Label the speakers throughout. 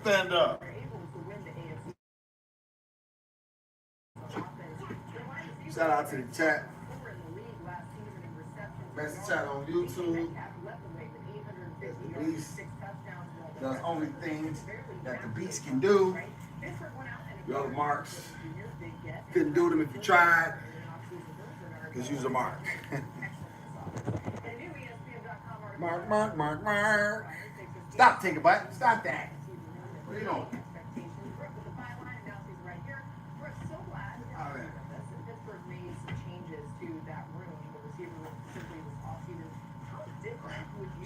Speaker 1: Stand up. Shout out to the chat. Best chat on YouTube. The Beast does only things that the Beast can do. Yo, Marks couldn't do them if you tried. Just use a mark. Mark. Stop, take a bite. Stop that. What are you doing?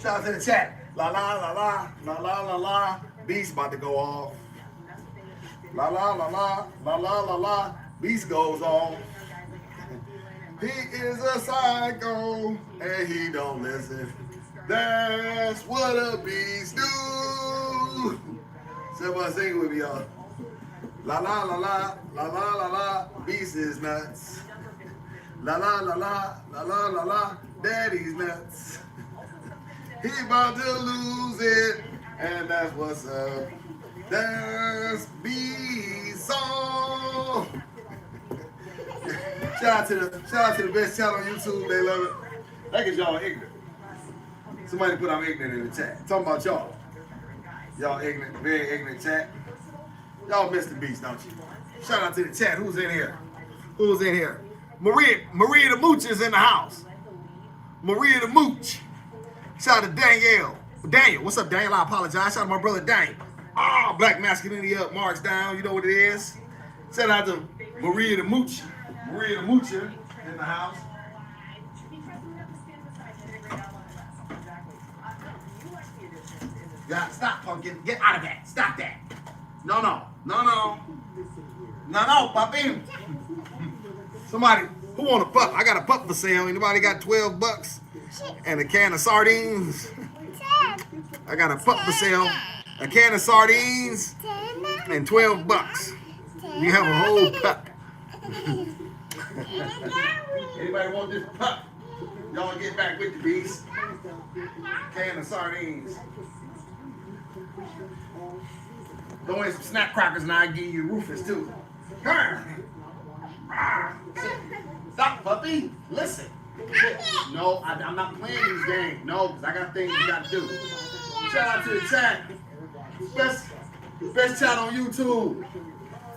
Speaker 1: Shout out to the chat. La la la la la la la la. Beast about to go off. La la la la la la la la. Beast goes off. He is a psycho and he don't listen. That's what a beast do. Somebody sing with me, y'all. La la la la la la la la. Beast is nuts. La la la la la la la la. Daddy's nuts. He about to lose it, and that's what's up. That's Beast song. Shout out to the best channel on YouTube. They love it. That cause y'all ignorant. Somebody put I'm ignorant in the chat. Talking about y'all. Y'all ignorant, very ignorant chat. Y'all miss the Beast, don't you? Shout out to the chat. Who's in here? Who's in here? Maria the Mooch is in the house. Maria the Mooch. Shout out to Daniel, what's up, Daniel? I apologize. Shout out to my brother Daniel. Oh, black masculinity up, marks down. You know what it is. Shout out to Maria the Mooch. Maria the Moocher in the house. Yeah, stop, pumpkin. Get out of that. Stop that. No, puppy. Somebody, who want a pup? I got a pup for sale. Anybody got $12 and a can of sardines? I got a pup for sale. A can of sardines and $12. You have a whole pup. Anybody want this pup? Y'all get back with the Beast. Can of sardines. Throw in some snap crackers and I'll give you Rufus too. Stop, puppy. Listen. No, I'm not playing these games. No, because I got things you got to do. Shout out to the chat. Best chat on YouTube.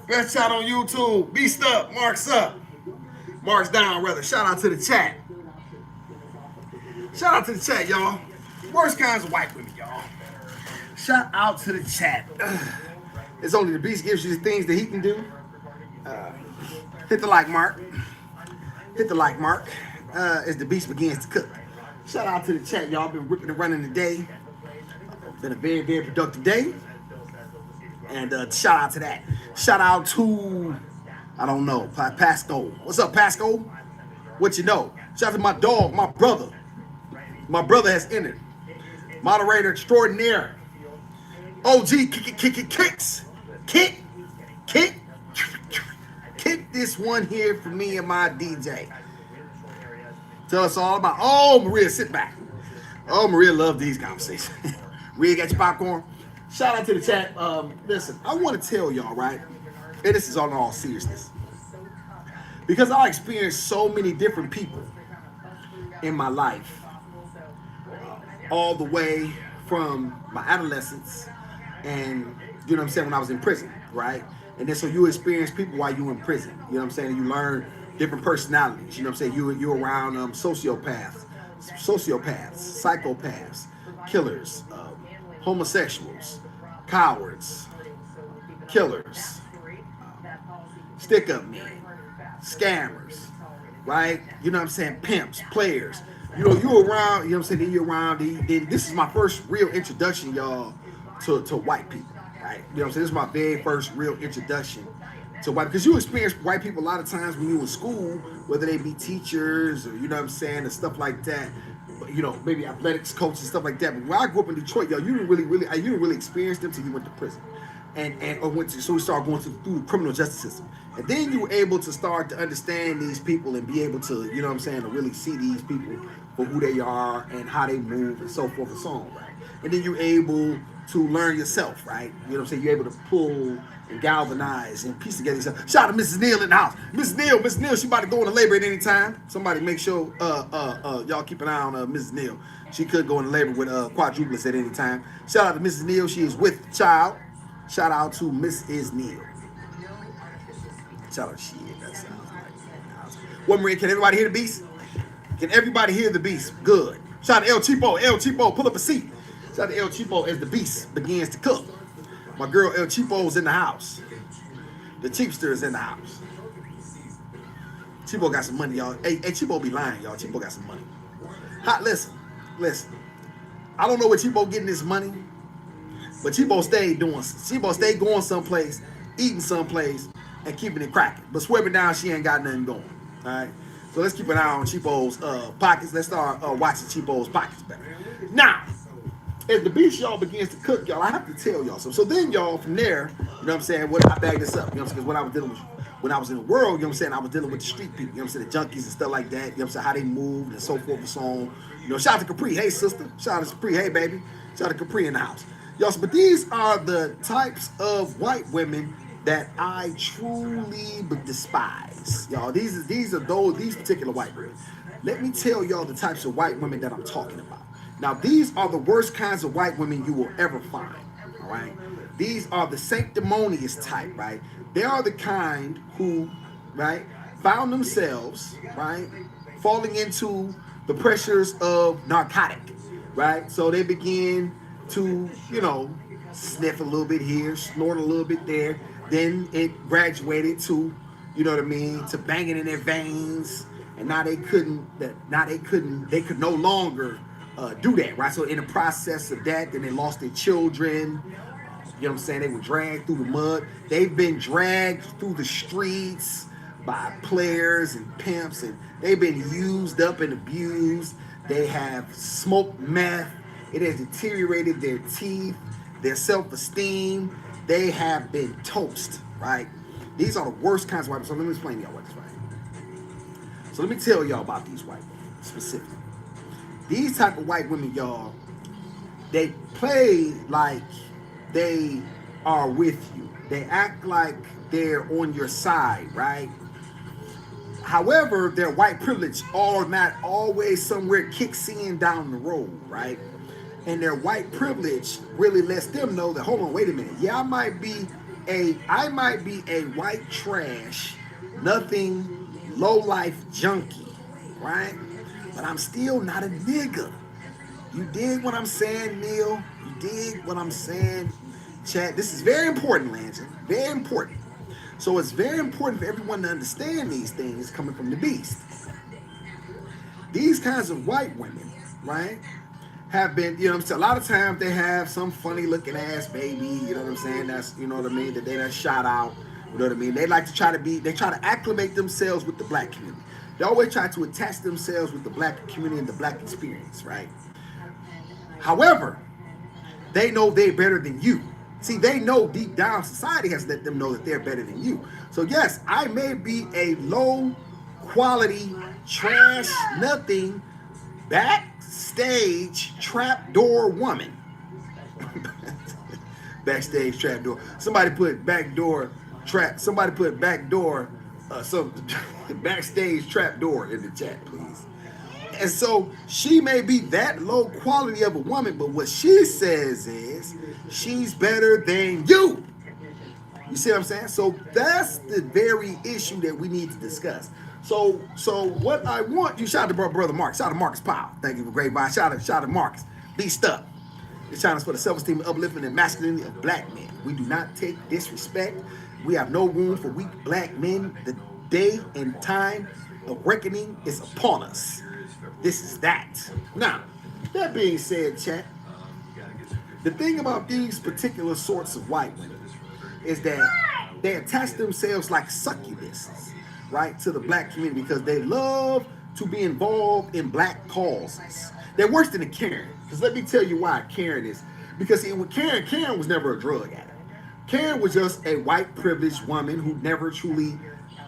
Speaker 1: Best chat on YouTube. Beast up. Marks up. Marks down, rather. Shout out to the chat. Shout out to the chat, y'all. Worst kinds of white women, y'all. Shout out to the chat. It's only the Beast gives you the things that he can do. Hit the like mark. Hit the like mark as the Beast begins to cook. Shout out to the chat, y'all. Been ripping and running today. Been a very, very productive day. And shout out to that. Shout out to, I don't know, Pasco. What's up, Pasco? What you know? Shout out to my dog, my brother. My brother has entered. Moderator extraordinaire. OG kicks. Kick this one here for me and my DJ. Tell us all about. Oh, Maria, sit back. Oh, Maria love these conversations. Maria, got your popcorn. Shout out to the chat. Listen, I want to tell y'all, right? And this is on all seriousness. Because I experienced so many different people in my life. All the way from my adolescence and, you know what I'm saying, when I was in prison, right? And then so you experience people while you're in prison. You know what I'm saying? And you learn different personalities. You know what I'm saying? You're around sociopaths, psychopaths, killers, homosexuals, cowards, killers, stick-up men, scammers, right? You know what I'm saying? Pimps, players. You know, you're around, you know what I'm saying? Then you're around, this is my first real introduction, y'all, to white people, right? You know what I'm saying? This is my very first real introduction to white, because you experience white people a lot of times when you in school, whether they be teachers or, you know what I'm saying, and stuff like that. You know, maybe athletics coaches, stuff like that. But when I grew up in Detroit, yo, you didn't really experience them till you went to prison.
Speaker 2: so we started going through the criminal justice system. And then you were able to start to understand these people and be able to, you know what I'm saying, to really see these people for who they are and how they move and so forth and so on, right? And then you're able to learn yourself, right? You know what I'm saying? You're able to pull and galvanize and piece together yourself. Shout out to Mrs. Neal in the house. Mrs. Neal, she about to go into labor at any time. Somebody make sure y'all keep an eye on Mrs. Neal. She could go into labor with quadruplets at any time. Shout out to Mrs. Neal. She is with child. Shout out to Mrs. Neal. Shout out to shit. That sounds like. One Maria, can everybody hear the beast? Can everybody hear the beast? Good. Shout out to El Cheapo. El Cheapo, pull up a seat. Shout out to El Cheapo as the beast begins to cook. My girl El Cheapo's in the house. The Cheapster is in the house. Cheapo got some money, y'all. Hey, Cheapo be lying, y'all. Cheapo got some money. Listen. I don't know where Cheapo getting this money, but Cheapo stayed going someplace, eating someplace, and keeping it cracking. But swearing down, she ain't got nothing going. All right. So let's keep an eye on Cheapo's pockets. Let's start watching Cheapo's pockets better. Now, as the beast y'all begins to cook, y'all, I have to tell y'all something. So then y'all, from there, you know what I'm saying, I bagged this up, you know what I'm saying, because when I was dealing with, when I was in the world, you know what I'm saying, I was dealing with the street people, you know what I'm saying, the junkies and stuff like that, you know what I'm saying, how they moved and so forth and so on. You know, shout out to Capri, hey sister, shout out to Capri, hey baby, shout out to Capri in the house. Y'all, but these are the types of white women that I truly despise. Y'all, these particular white women. Let me tell y'all the types of white women that I'm talking about. Now, these are the worst kinds of white women you will ever find, all right? These are the sanctimonious type, right? They are the kind who, right, found themselves, right, falling into the pressures of narcotic, right? So they begin to, you know, sniff a little bit here, snort a little bit there. Then it graduated to, you know what I mean, to banging in their veins. And now they could no longer do that, right? So in the process of that, then they lost their children. You know what I'm saying? They were dragged through the mud. They've been dragged through the streets by players and pimps, and they've been used up and abused. They have smoked meth. It has deteriorated their teeth, their self-esteem. They have been toast, right? These are the worst kinds of white people. So let me explain to y'all what this is, right? So let me tell y'all about these white women specifically. These type of white women, y'all, they play like they are with you. They act like they're on your side, right? However, their white privilege are not always somewhere kicks in down the road, right? And their white privilege really lets them know that, hold on, wait a minute. Yeah, I might be a white trash, nothing, low life junkie, right? But I'm still not a nigga. You dig what I'm saying, Neil? You dig what I'm saying, chat? This is very important, Landon. Very important. So it's very important for everyone to understand these things coming from the beast. These kinds of white women, right, have been, you know what I'm saying, a lot of times they have some funny looking ass baby, you know what I'm saying, that's, you know what I mean, that they done shot out, you know what I mean, they like to try to acclimate themselves with the black community. They always try to attach themselves with the black community and the black experience, right? However, they know they're better than you. See, they know deep down society has let them know that they're better than you. So yes, I may be a low quality, trash, nothing, backstage trapdoor woman. Backstage trapdoor. Somebody put backdoor trap. Somebody put backdoor. Some backstage trapdoor in the chat, please. And so she may be that low quality of a woman, but what she says is she's better than you. You see what I'm saying? So that's the very issue that we need to discuss. So what I want you, shout out to brother Mark, shout out to Marcus Powell. Thank you for great advice. Shout out to Marcus. Beast up. This channel is for the self-esteem, upliftment, and masculinity of black men. We do not take disrespect. We have no room for weak black men. The day and time of reckoning is upon us. This is that. Now, that being said, chat, the thing about these particular sorts of white women is that they attach themselves like succubuses, right, to the black community because they love to be involved in black causes. They're worse than a Karen. Because let me tell you why Karen is. Because with Karen was never a drug addict. Karen was just a white privileged woman who never truly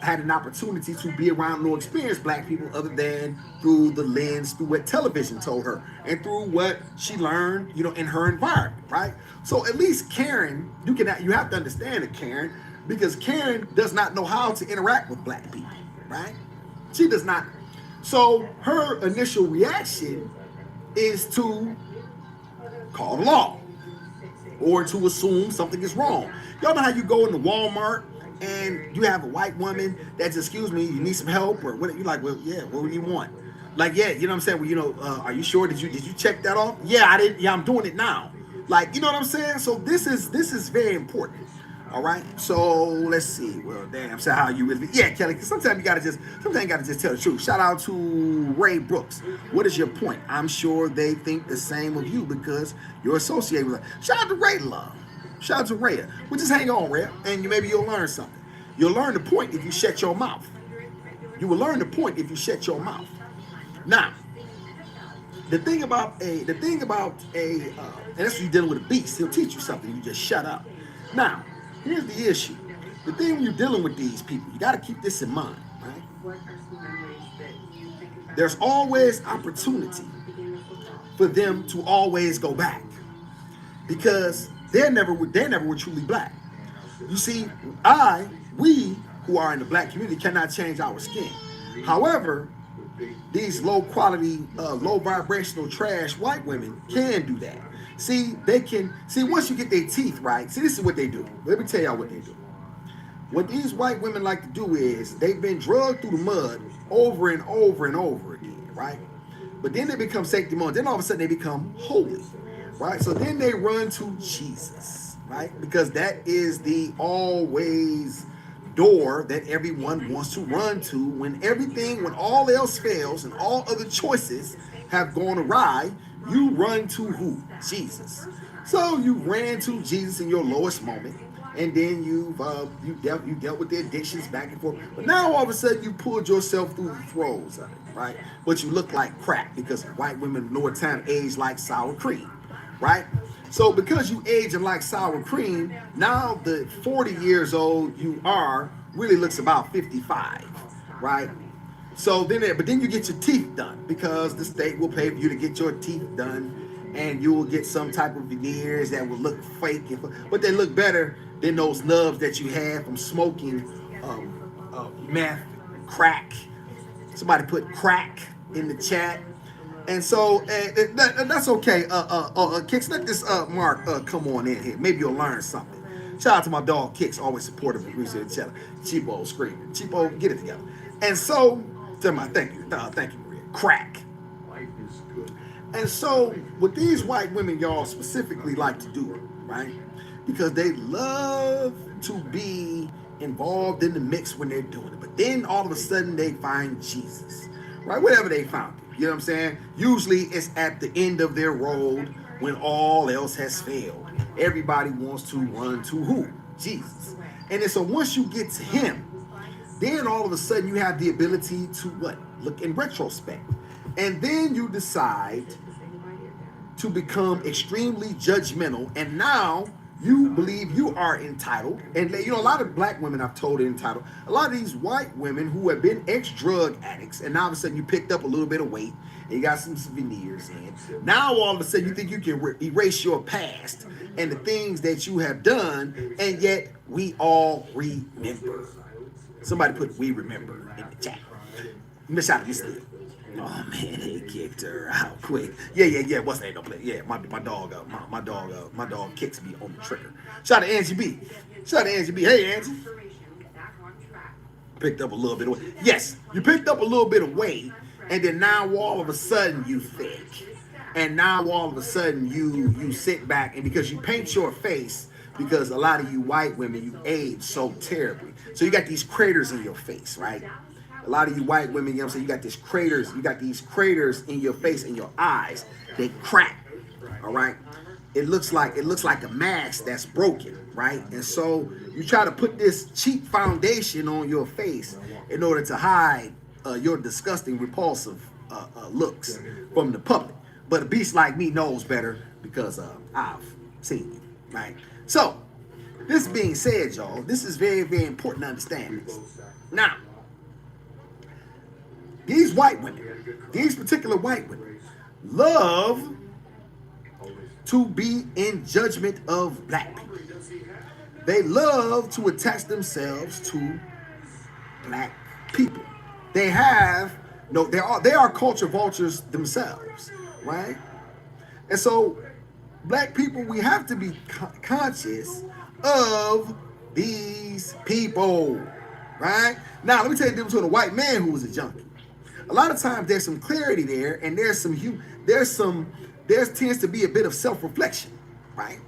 Speaker 2: had an opportunity to be around nor experience black people other than through the lens, through what television told her, and through what she learned, you know, in her environment, right? So at least Karen, you have to understand it, Karen, because Karen does not know how to interact with black people, right? She does not. So her initial reaction is to call the law or to assume something is wrong. Y'all know how you go into Walmart and you have a white woman that's, excuse me, you need some help, or what? You're like, well, yeah, what do you want? Like, yeah, you know what I'm saying? Well, you know, are you sure? Did you check that off? Yeah, I did. Yeah, I'm doing it now. Like, you know what I'm saying? So this is very important. All right. So let's see. Well, damn. So how you really? Yeah, Kelly. Sometimes you gotta just tell the truth. Shout out to Ray Brooks. What is your point? I'm sure they think the same of you because you're associated with her. Shout out to Ray Love. Shout out to Rhea. Well, just hang on, Rhea, and maybe you'll learn something. You'll learn the point if you shut your mouth. You will learn the point if you shut your mouth. Now, the thing about and that's when you're dealing with a beast. He'll teach you something. You just shut up. Now, here's the issue. The thing when you're dealing with these people, you got to keep this in mind, right? There's always opportunity for them to always go back because they never were truly black. You see, we who are in the black community cannot change our skin. However, these low quality, low vibrational trash white women can do that. See, once you get their teeth right, see, this is what they do. Let me tell y'all what they do. What these white women like to do is they've been drugged through the mud over and over and over again, right? But then they become sanctimonious. Then all of a sudden they become holy, right? So then they run to Jesus, right? Because that is the always door that everyone wants to run to when all else fails and all other choices have gone awry. You run to who? Jesus. So you ran to Jesus in your lowest moment, and then you dealt with the addictions back and forth. But now all of a sudden you pulled yourself through the throes of it, right? But you look like crack because white women in lower time age like sour cream, right? So because you aging like sour cream, now the 40 years old you are really looks about 55, right? So then you get your teeth done because the state will pay for you to get your teeth done, and you will get some type of veneers that will look fake, but they look better than those nubs that you had from smoking meth, crack. Somebody put crack in the chat. And so that's okay. Kicks, let this Mark come on in here. Maybe you'll learn something. Shout out to my dog Kicks, always supportive of Greasy the Cheddar. Cheapo screaming. Cheapo, get it together. And so, thank you, Maria. Crack. And so, what these white women, y'all, specifically like to do, right? Because they love to be involved in the mix when they're doing it. But then all of a sudden they find Jesus, right? Whatever they found it. You know what I'm saying? Usually it's at the end of their road when all else has failed. Everybody wants to run to who? Jesus. And then so once you get to him, then all of a sudden you have the ability to what? Look in retrospect. And then you decide to become extremely judgmental. And now you believe you are entitled. And you know, a lot of black women I've told are entitled. A lot of these white women who have been ex-drug addicts, and now all of a sudden you picked up a little bit of weight and you got some veneers in. Now all of a sudden you think you can erase your past and the things that you have done, and yet we all remember. Somebody put "we remember" in the chat. Miss out of this thing. Oh man, they kicked her out quick. Yeah. What's that? Don't play. Yeah, my dog Kicks me on the trigger. Shout out to Angie B. Hey Angie. Picked up a little bit of weight. Yes, you picked up a little bit of weight, and then now all of a sudden you thick, and now all of a sudden you sit back, and because you paint your face, because a lot of you white women, you age so terribly, so you got these craters in your face, right? A lot of you white women, you know what I'm saying, you got these craters in your face and your eyes. They crack, all right? It looks like a mask that's broken, right? And so you try to put this cheap foundation on your face in order to hide your disgusting, repulsive looks from the public. But a beast like me knows better because I've seen you, right? So This being said, y'all, this is very, very important to understand this. Now, these white women, these particular white women, love to be in judgment of black people. They love to attach themselves to black people. They have no, they are culture vultures themselves, right? And so, black people, we have to be conscious of these people, right? Now, let me tell you the difference between a white man who was a junkie. A lot of times, there's some clarity there, and there tends to be a bit of self-reflection, right?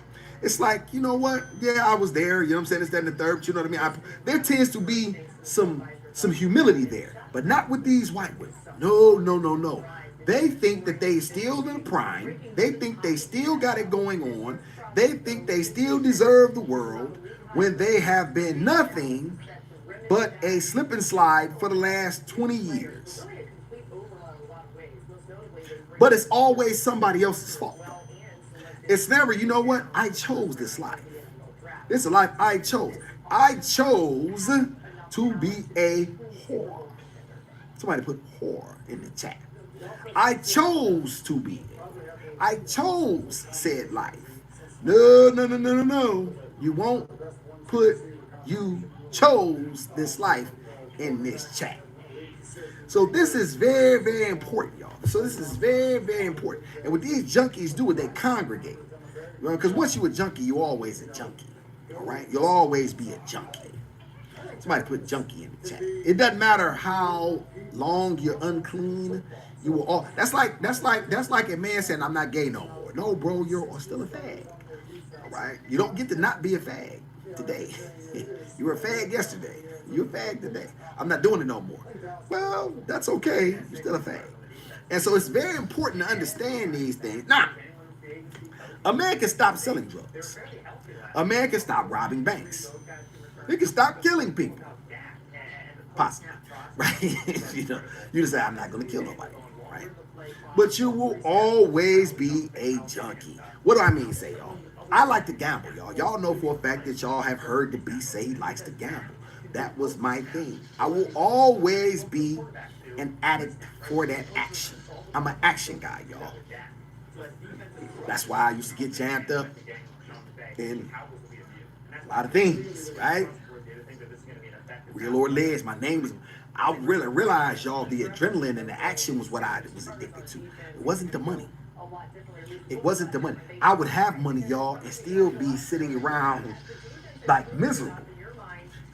Speaker 2: It's like, you know what? Yeah, I was there. You know what I'm saying? It's that and the third. But you know what I mean? There tends to be some humility there, but not with these white women. No, no, no, no. They think that they still in prime. They think they still got it going on. They think they still deserve the world when they have been nothing but a slip and slide for the last 20 years. But it's always somebody else's fault. It's never, you know what? I chose this life. This is a life I chose. I chose to be a whore. Somebody put whore in the chat. I chose to be it. I chose said life. No, no, no, no, no, no. You won't put you chose this life in this chat. So this is very, very important, y'all. So this is very, very important. And what these junkies do is they congregate. Because once you're a junkie, you're always a junkie. All right? You'll always be a junkie. Somebody put junkie in the chat. It doesn't matter how long you're unclean. You will all. That's like a man saying, "I'm not gay no more." No, bro, you're still a fag. All right? You don't get to not be a fag today. You were a fag yesterday. You're a fag today. I'm not doing it no more. Well, that's okay. You're still a fag. And so it's very important to understand these things. Now, a man can stop selling drugs. A man can stop robbing banks. He can stop killing people. Possibly. Right? You just say, I'm not going to kill nobody. Right? But you will always be a junkie. What do I mean, say, y'all? I like to gamble, y'all. Y'all know for a fact that y'all have heard the beast say he likes to gamble. That was my thing. I will always be an addict for that action. I'm an action guy, y'all. That's why I used to get jammed up in a lot of things, right? Real or Les, my name was. I really realized, y'all, the adrenaline and the action was what I was addicted to. It wasn't the money. It wasn't the money. I would have money, y'all, and still be sitting around like miserable.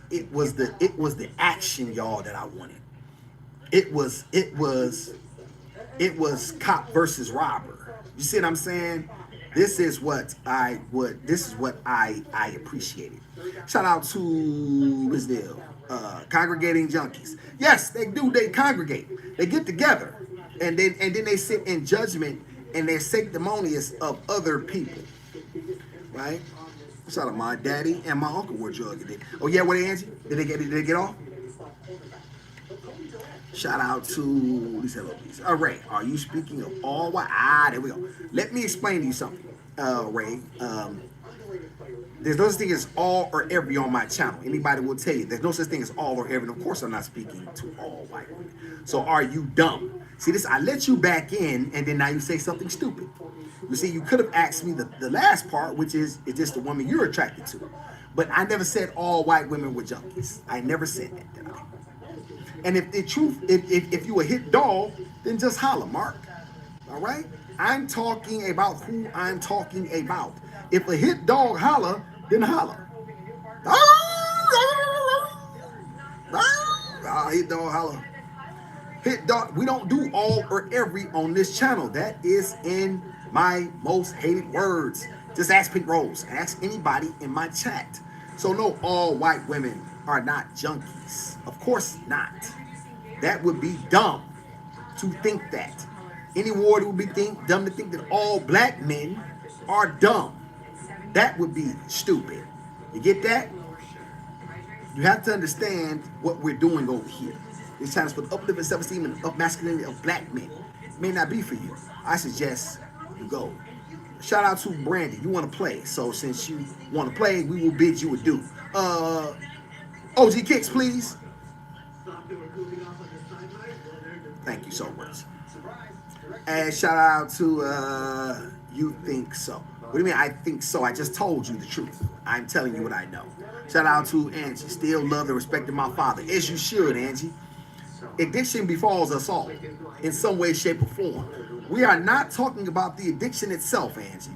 Speaker 2: It was the action, y'all, that I wanted. It was cop versus robber. You see what I'm saying? This is what I appreciated. Shout out to Brazil, congregating junkies. Yes, they do. They congregate. They get together, and then they sit in judgment and they're sanctimonious of other people. Right? Shout out my daddy and my uncle were drug addicted. Oh yeah, what Angie? Did they get off? Shout out to these hello please. Ray, are you speaking of all white? There we go. Let me explain to you something, Ray. There's no such thing as all or every on my channel. Anybody will tell you there's no such thing as all or every. And of course, I'm not speaking to all white women. So are you dumb? See this? I let you back in, and then now you say something stupid. You see, you could have asked me the last part, which is this the woman you're attracted to? But I never said all white women were junkies. I never said that, did I? And if the truth, if you a hit dog, then just holler, Mark. All right? I'm talking about who I'm talking about. If a hit dog holler, then holler. Hit dog holler. Hit dog. We don't do all or every on this channel. That is in my most hated words. Just ask Pink Rose. Ask anybody in my chat. So no, all white women are not junkies. Of course not. That would be dumb to think that. Any warrior would be dumb to think that all black men are dumb. That would be stupid. You get that? You have to understand what we're doing over here. This channel is for the uplifting self-esteem and up masculinity of black men. It may not be for you. I suggest you go Shout out to Brandy. You want to play. So since you want to play, we will bid you adieu. OG Kicks, please. Thank you so much. And shout out to You Think So. What do you mean I think so? I just told you the truth. I'm telling you what I know. Shout out to Angie. Still love and respecting my father. As you should, Angie. Addiction befalls us all in some way, shape, or form. We are not talking about the addiction itself, Angie.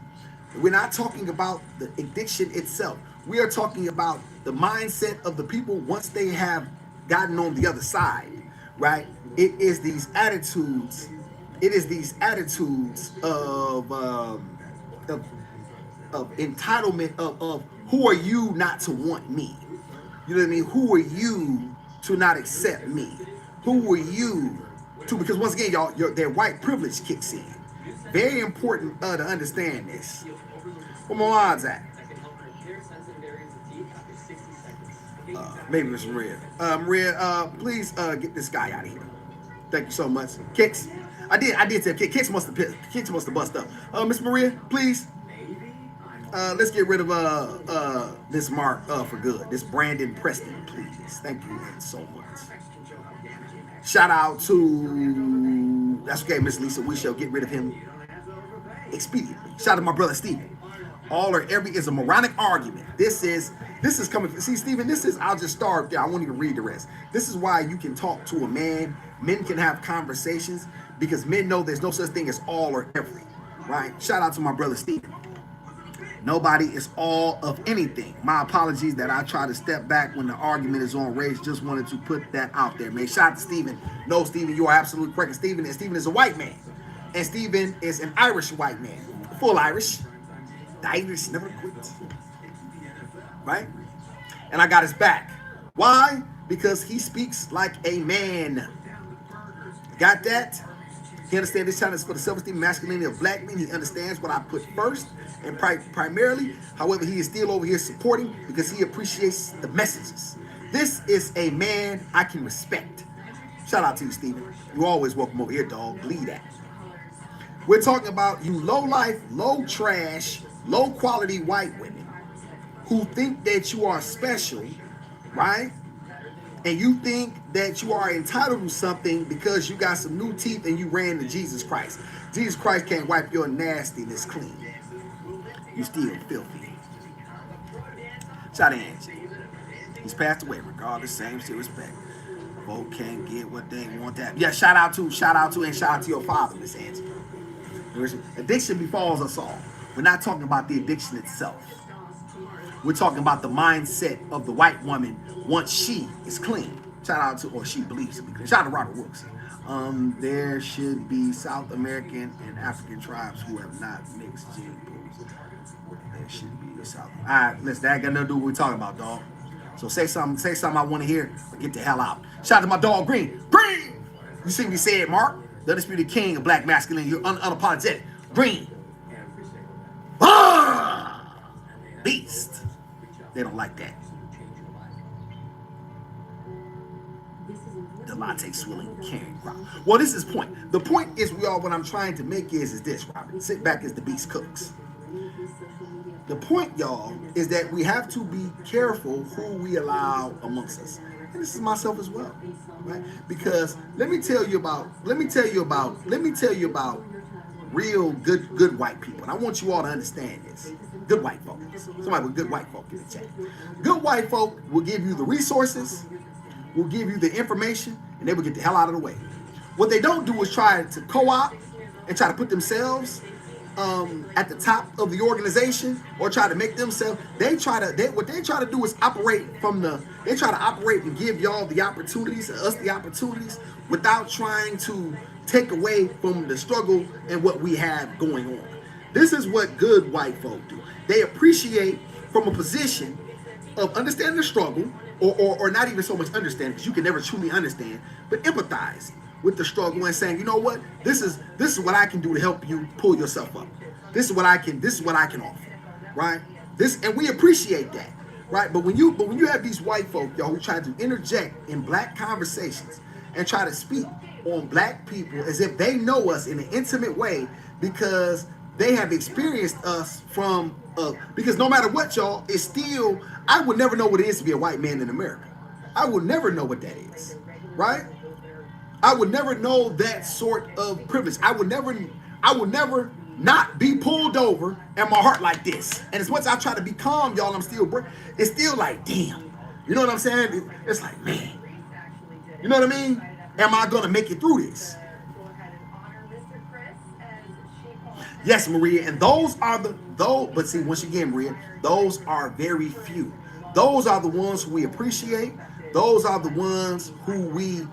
Speaker 2: We're not talking about the addiction itself. We are talking about the mindset of the people once they have gotten on the other side, right? It is these attitudes. It is these attitudes of entitlement of who are you not to want me? You know what I mean? Who are you to not accept me? Who are you to, because once again, y'all, their white privilege kicks in. Very important to understand this. Where my odds at? Maybe Miss Maria. Maria, please get this guy out of here. Thank you so much. Kicks. I did tell Kicks must have bust up. Miss Maria, please. Let's get rid of this Mark for good. This Brandon Preston, please. Thank you so much. Shout out to, that's okay, Miss Lisa. We shall get rid of him expediently. Shout out to my brother Steven. All or every is a moronic argument. This is coming. See, Steven, this is, I'll just start there. I won't even read the rest. This is why you can talk to a man. Men can have conversations because men know there's no such thing as all or every. Right? Shout out to my brother Steven. Nobody is all of anything. My apologies that I try to step back when the argument is on race. Just wanted to put that out there, man. Shout out to Stephen. No, Stephen, you are absolutely correct. Stephen is a white man. And Stephen is an Irish white man. Full Irish. The Irish never quit. Right? And I got his back. Why? Because he speaks like a man. Got that? He understands this challenge is for the self-esteem and masculinity of black men. He understands what I put first and primarily. However, he is still over here supporting because he appreciates the messages. This is a man I can respect. Shout out to you, Stephen. You always welcome over here, dog. Bleed that. We're talking about you low life, low trash, low quality white women who think that you are special, right? And you think that you are entitled to something because you got some new teeth and you ran to Jesus Christ. Jesus Christ can't wipe your nastiness clean. You still filthy. Shout out to Angie. He's passed away regardless, same still respect. Folk can't get what they want that. Yeah, shout out to, and shout out to your father, Miss Angie. Addiction befalls us all. We're not talking about the addiction itself. We're talking about the mindset of the white woman once she is clean. Shout out to, or she believes to be clean. Shout out to Robert Wilkes. There should be South American and African tribes who have not mixed gene pools. There should be South. All right, listen, that got nothing to do with what we're talking about, dog. So say something I want to hear, or get the hell out. Shout out to my dog Green. Green! You see what he said, Mark? The undisputed king of black masculinity. You're unapologetic. Green. Ah! Beast. They don't like that. Delonte Swilling, Karen Crop. Well, this is point. The point is, what I'm trying to make is this, Robert. Sit back as the beast cooks. The point, y'all, is that we have to be careful who we allow amongst us. And this is myself as well, right? Because let me tell you about real good white people. And I want you all to understand this. Good white folk. Somebody with good white folk in the chat. Good white folk will give you the resources, will give you the information, and they will get the hell out of the way. What they don't do is try to co-opt and try to put themselves at the top of the organization or try to make themselves. What they try to do is operate they try to operate and give y'all the opportunities, us the opportunities, without trying to take away from the struggle and what we have going on. This is what good white folk do. They appreciate from a position of understanding the struggle, or not even so much understanding, because you can never truly understand, but empathize with the struggle and saying, you know what, this is what I can do to help you pull yourself up. This is what I can offer, right? And we appreciate that, right? But when you have these white folk, y'all, who try to interject in black conversations and try to speak on black people as if they know us in an intimate way, because they have experienced us from because no matter what, y'all, it's still I would never know what it is to be a white man in America. I would never know what that is, right? I would never know that sort of privilege. I would never not be pulled over and my heart like this. And as much as I try to be calm, y'all, it's still like, damn. You know what I'm saying? It's like, man. You know what I mean? Am I gonna make it through this? Yes, Maria, and but see, once again, Maria, those are very few. Those are the ones who we appreciate. Those are the ones who we,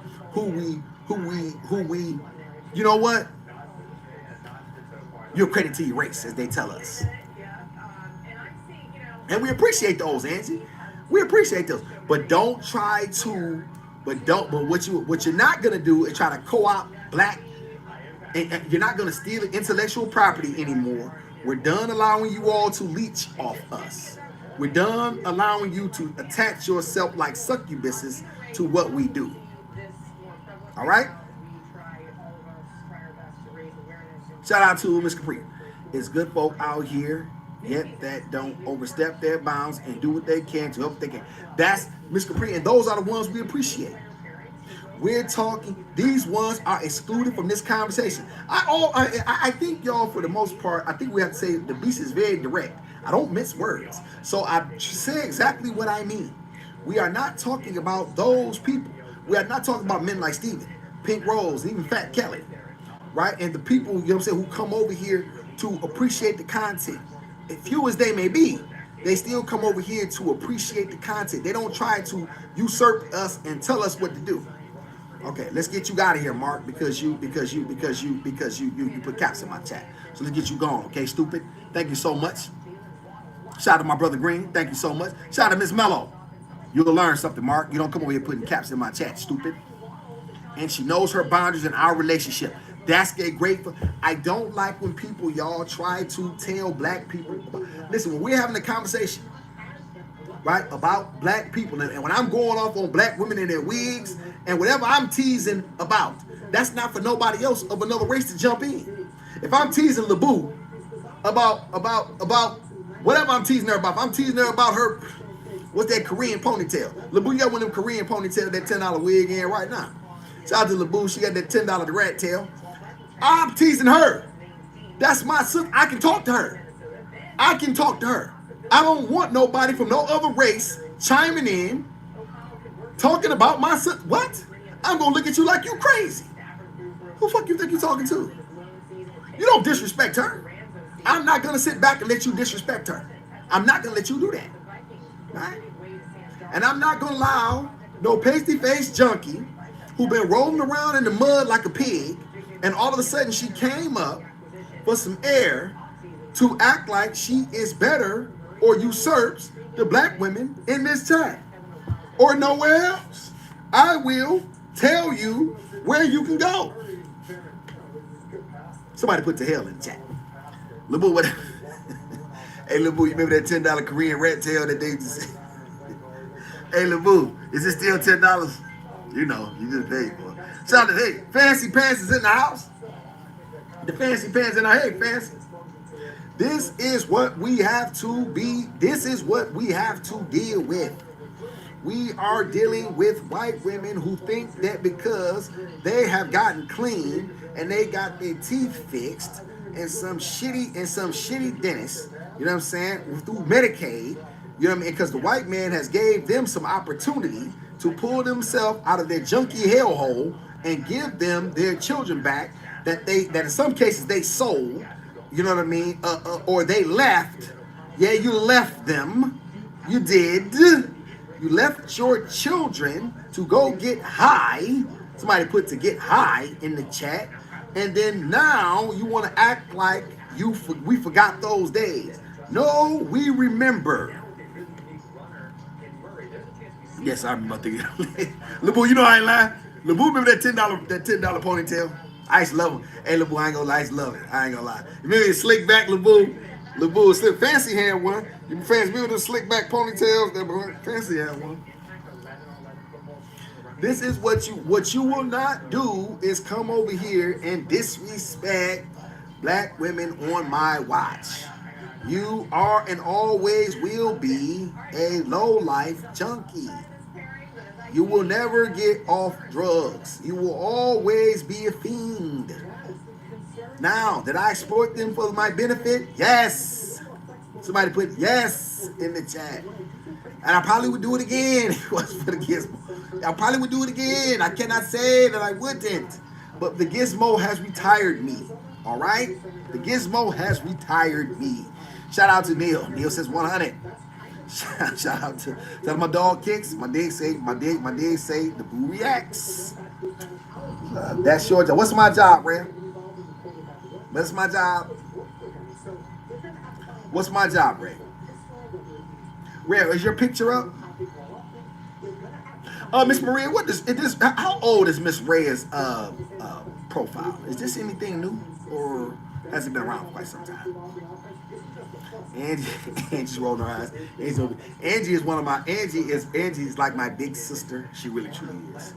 Speaker 2: you know what? You're a credit to your race, as they tell us. And we appreciate those, Angie. We appreciate those. But don't try to, but what you're not gonna do is try to co-opt black. And you're not going to steal intellectual property anymore. We're done allowing you all to leech off us. We're done allowing you to attach yourself like succubuses to what we do. All right? Shout out to Miss Capri. It's good folk out here, yet that don't overstep their bounds and do what they can to help what they can. That's Miss Capri, and those are the ones we appreciate. We're talking, these ones are excluded from this conversation. I think, y'all, for the most part, I think we have to say the beast is very direct. I don't mince words. So I say exactly what I mean. We are not talking about those people. We are not talking about men like Steven, Pink Rose, even Fat Kelly, right? And the people, you know what I'm saying, who come over here to appreciate the content. As few as they may be, they still come over here to appreciate the content. They don't try to usurp us and tell us what to do. Okay, let's get you out of here, Mark, because you put caps in my chat. So let's get you gone, okay, stupid? Thank you so much. Shout out to my brother Green. Thank you so much. Shout out to Miss Mello. You'll learn something, Mark. You don't come over here putting caps in my chat, stupid. And she knows her boundaries in our relationship. That's great. I don't like when people, y'all, try to tell black people. Listen, when we're having a conversation, right, about black people, and when I'm going off on black women in their wigs and whatever I'm teasing about, that's not for nobody else of another race to jump in. If I'm teasing LaBoo about whatever I'm teasing her about, if I'm teasing her about her, what's that Korean ponytail? LaBoo, you got one of them Korean ponytail, that $10 wig in right now. Shout out to LaBoo, she got that $10 rat tail. I'm teasing her. That's my sister. I can talk to her. I can talk to her. I don't want nobody from no other race chiming in, talking about my sister. What? I'm gonna look at you like you crazy. Who the fuck you think you talking to? You don't disrespect her. I'm not gonna sit back and let you disrespect her. I'm not gonna let you do that. Right? And I'm not gonna allow no pasty-faced junkie who been rolling around in the mud like a pig, and all of a sudden she came up for some air to act like she is better or usurps the black women in this chat or nowhere else. I will tell you where you can go. Somebody put the hell in the chat. LaBoo, what? Hey, LaBoo, you remember that $10 Korean rat tail that they just said? Hey, LaBoo, is it still $10? You know, you just paid for it. Shout out to, hey, Fancy Pants is in the house. The Fancy Pants in our, hey, Fancy. This is what we have to be. This is what we have to deal with. We are dealing with white women who think that because they have gotten clean and they got their teeth fixed and some shitty dentist, you know what I'm saying, through Medicaid, you know what I mean, because the white man has gave them some opportunity to pull themselves out of their junky hellhole and give them their children back that in some cases they sold. You know what I mean? Or they left. Yeah, you left them. You did. You left your children to go get high. Somebody put to get high in the chat. And then now you want to act like we forgot those days. No, we remember. Yes, I remember thinking. LaBoo, you know I ain't lying. LaBoo, remember that $10 ponytail? I used to love him. Hey, LaBoo, I ain't gonna lie, I used to love it. I ain't gonna lie. You remember the slick back LaBoo? LaBoo, slick. Fancy had one. You fans remember the slick back ponytails? That Fancy had one. This is what you will not do is come over here and disrespect Black women on my watch. You are and always will be a low-life junkie. You will never get off drugs. You will always be a fiend. Now, did I exploit them for my benefit? Yes. Somebody put yes in the chat. And I probably would do it again if it was for the gizmo. I probably would do it again. I cannot say that I wouldn't. But the gizmo has retired me. All right? The gizmo has retired me. Shout out to Neil. Neil says 100. Shout out to my dog Kicks. My dig say the boo reacts. That's your job. What's my job, Ray? What's my job? What's my job, Ray? Ray, is your picture up? Miss Maria, what does it is? How old is Miss Ray's profile? Is this anything new, or has it been around for quite some time? Angie's rolling her eyes. Angie is one of my. Angie's like my big sister. She really truly is.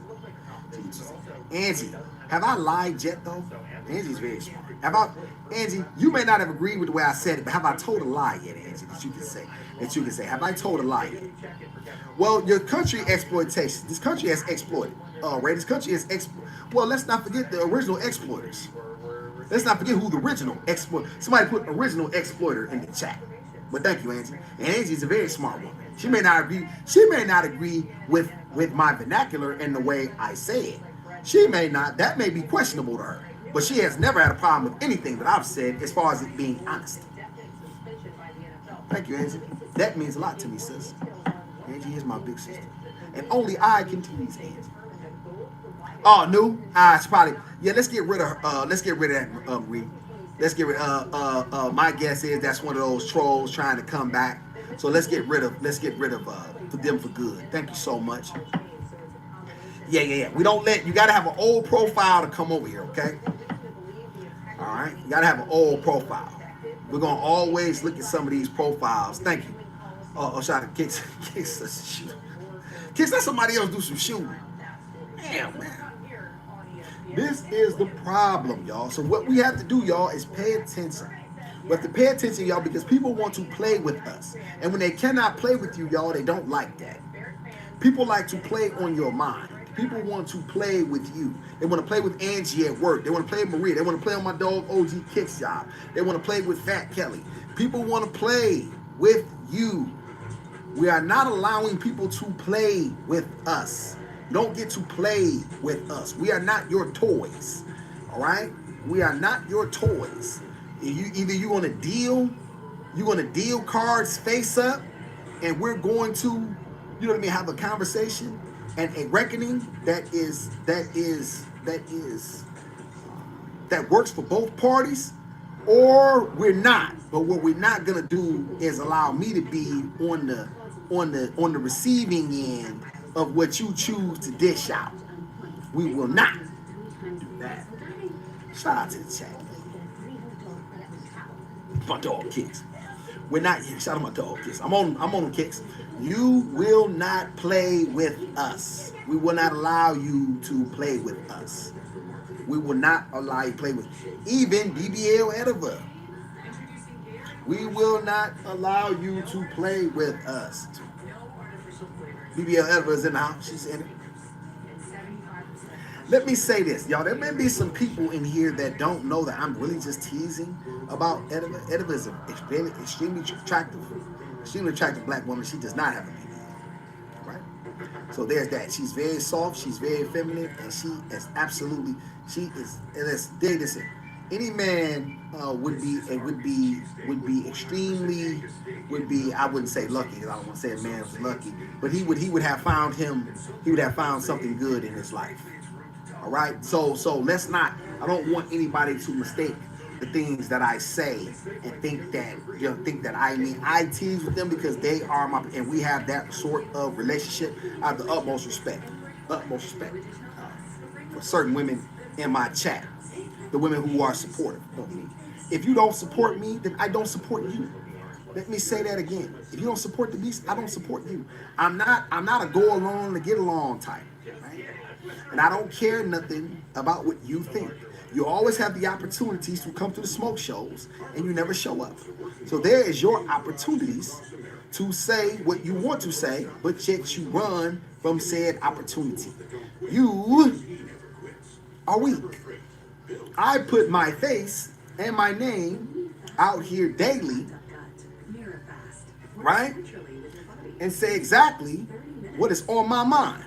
Speaker 2: Angie, have I lied yet though? Angie's very smart. Angie, you may not have agreed with the way I said it, but have I told a lie yet, Angie? That you can say. Have I told a lie yet? Well, your country exploitation. This country has exploited. Right? This country has well, let's not forget the original exploiters. Let's not forget who the original exploiter. Somebody put original exploiter in the chat. But thank you, Angie. And Angie's a very smart woman. She may not agree. She may not agree with my vernacular and the way I say it. She may not. That may be questionable to her. But she has never had a problem with anything that I've said as far as it being honest. Thank you, Angie. That means a lot to me, sis. Angie is my big sister. And only I can tease Angie. Oh, new? It's probably, yeah, let's get rid of her. Let's get rid of that, Marie. Let's get rid my guess is that's one of those trolls trying to come back. So let's get rid of them for good. Thank you so much. Yeah. We don't you gotta have an old profile to come over here, okay? All right, you gotta have an old profile. We're gonna always look at some of these profiles. Thank you. Oh, shout out to Kicks. Kicks, let somebody else do some shooting. Damn, man. This is the problem, y'all. So what we have to do, y'all, is pay attention. We have to pay attention, y'all, because people want to play with us. And when they cannot play with you, y'all, they don't like that. People like to play on your mind. People want to play with you. They want to play with Angie at work. They want to play with Maria. They want to play on my dog OG Kicks job. They want to play with Fat Kelly. People want to play with you. We are not allowing people to play with us. You don't get to play with us. We are not your toys. All right? We are not your toys. Either you're going to deal cards face up, and we're going to, you know what I mean, have a conversation and a reckoning that works for both parties, or we're not. But what we're not gonna do is allow me to be on the receiving end of what you choose to dish out. We will not do that. Shout out to the chat. My dog Kicks. We're not here. Shout out my dog Kicks. I'm on Kicks. You will not play with us. We will not allow you to play with us. We will not allow you to play with even BBL Ediva. We will not allow you to play with us. BBL Ediva is in the house. She's in it. Let me say this, y'all. There may be some people in here that don't know that I'm really just teasing about Ediva. Ediva is an extremely attractive black woman. She does not have a BBL, right? So there's that. She's very soft. She's very feminine, and she is absolutely. She is. And let's dig this in. Any man would be extremely I wouldn't say lucky, because I don't want to say a man was lucky, but he would have found something good in his life. All right, so let's not. I don't want anybody to mistake the things that I say and think that I tease with them because they are my, and we have that sort of relationship. I have the utmost respect for certain women in my chat, the women who are supportive of me. If you don't support me, then I don't support you. Let me say that again. If you don't support the beast, I don't support you. I'm not a go along to get along type, right? And I don't care nothing about what you think. You always have the opportunities to come to the smoke shows, and you never show up. So there is your opportunities to say what you want to say, but yet you run from said opportunity. You are weak. I put my face and my name out here daily, right? And say exactly what is on my mind.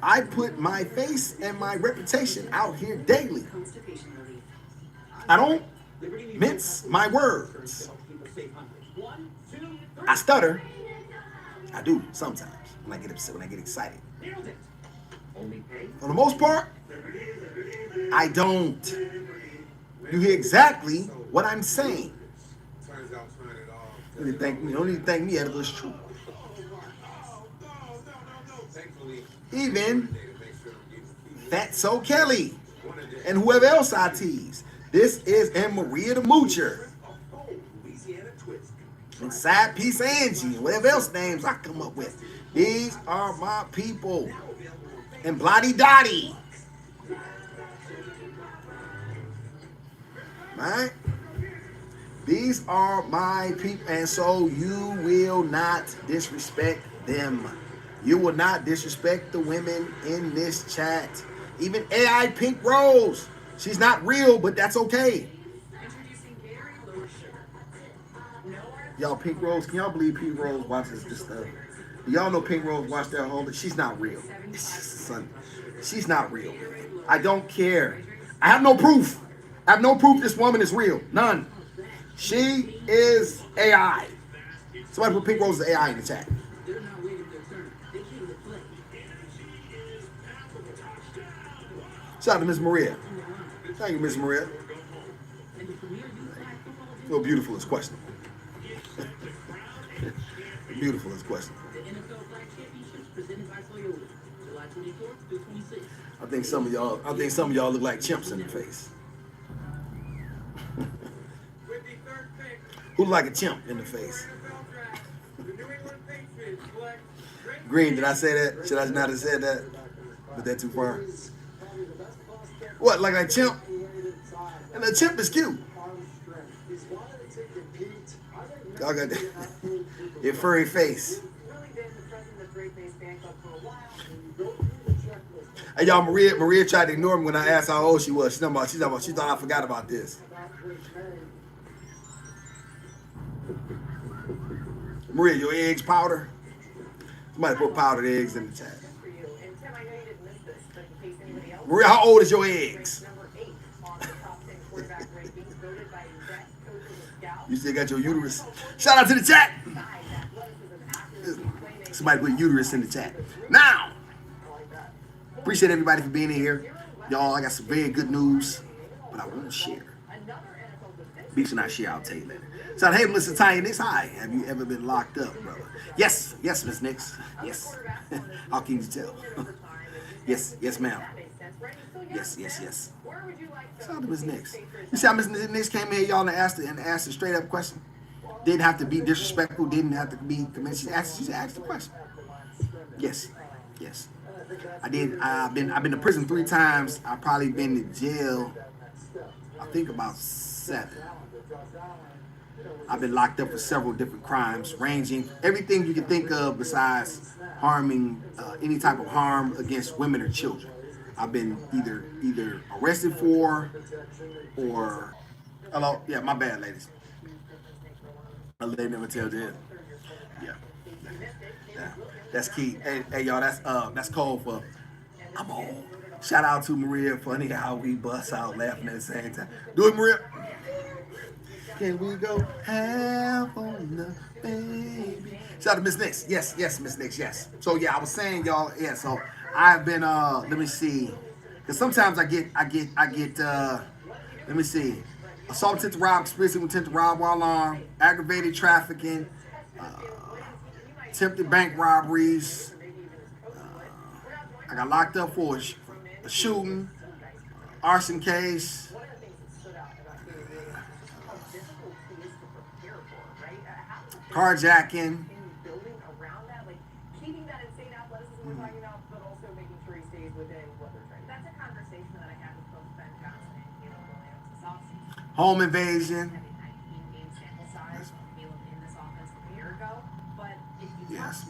Speaker 2: I put my face and my reputation out here daily. I don't mince my words. I stutter. I do sometimes when I get upset, when I get excited. For the most part, I don't. You hear exactly what I'm saying. You don't need to thank me, Edible. It's true. Even Fatso Kelly and whoever else I tease. This is and Maria the Moocher. And Side Piece Angie and whatever else names I come up with. These are my people. And Blotty Dotty. Right? These are my people. And so you will not disrespect them. You will not disrespect the women in this chat. Even AI Pink Rose. She's not real, but that's okay. Y'all, Pink Rose, can y'all believe Pink Rose watches this stuff? Y'all know Pink Rose watched that whole, she's not real. She's not real. I don't care. I have no proof. I have no proof this woman is real. None. She is AI. Somebody put Pink Rose's AI in the chat. Shout out to Miss Maria. Thank you, Miss Maria. So beautiful is questionable. Beautiful is questionable. I think some of y'all look like chimps in the face. Who look like a chimp in the face? Green, did I say that? Should I not have said that? Was that too far? What, like a chimp? And a chimp is cute. Y'all got your furry face. Hey, y'all, Maria tried to ignore me when I asked how old she was. She thought I forgot about this. Maria, your eggs powder? Somebody put powdered eggs in the chat. Maria, how old is your eggs? You still got your uterus? Shout out to the chat. Somebody put uterus in the chat. Now, appreciate everybody for being in here. Y'all, I got some very good news, but I won't share. Beach and I share, I'll tell you later. So, hey, Mr. Tanya Nix, hi. Have you ever been locked up, brother? Yes, Miss Nix. Yes. How can you tell? yes, ma'am. Yes. Shout out to Miss Nix. You see how Miss Nix came in, y'all, and asked a straight up question? Didn't have to be disrespectful, didn't have to be committed. She asked the question. Yes. I did. I've been to prison 3 times. I've probably been to jail, I think about 7. I've been locked up for several different crimes, ranging everything you can think of besides harming any type of harm against women or children. I've been either arrested for or hello, yeah, my bad, ladies. A lady never tell the end. Yeah, that's key. Hey, y'all, that's code for I'm old. Shout out to Maria. Funny how we bust out laughing at the same time. Do it, Maria. Can we go half on the baby? Shout out to Miss Nix. Yes, Miss Nix. Yes. So yeah, I was saying, y'all. Yeah. So I've been. Let me see. Because sometimes I get. Let me see. Assault intent to rob, conspiracy with intent to rob while armed, aggravated trafficking, attempted bank robberies. I got locked up for a shooting, arson case. Carjacking. Home invasion. Yes.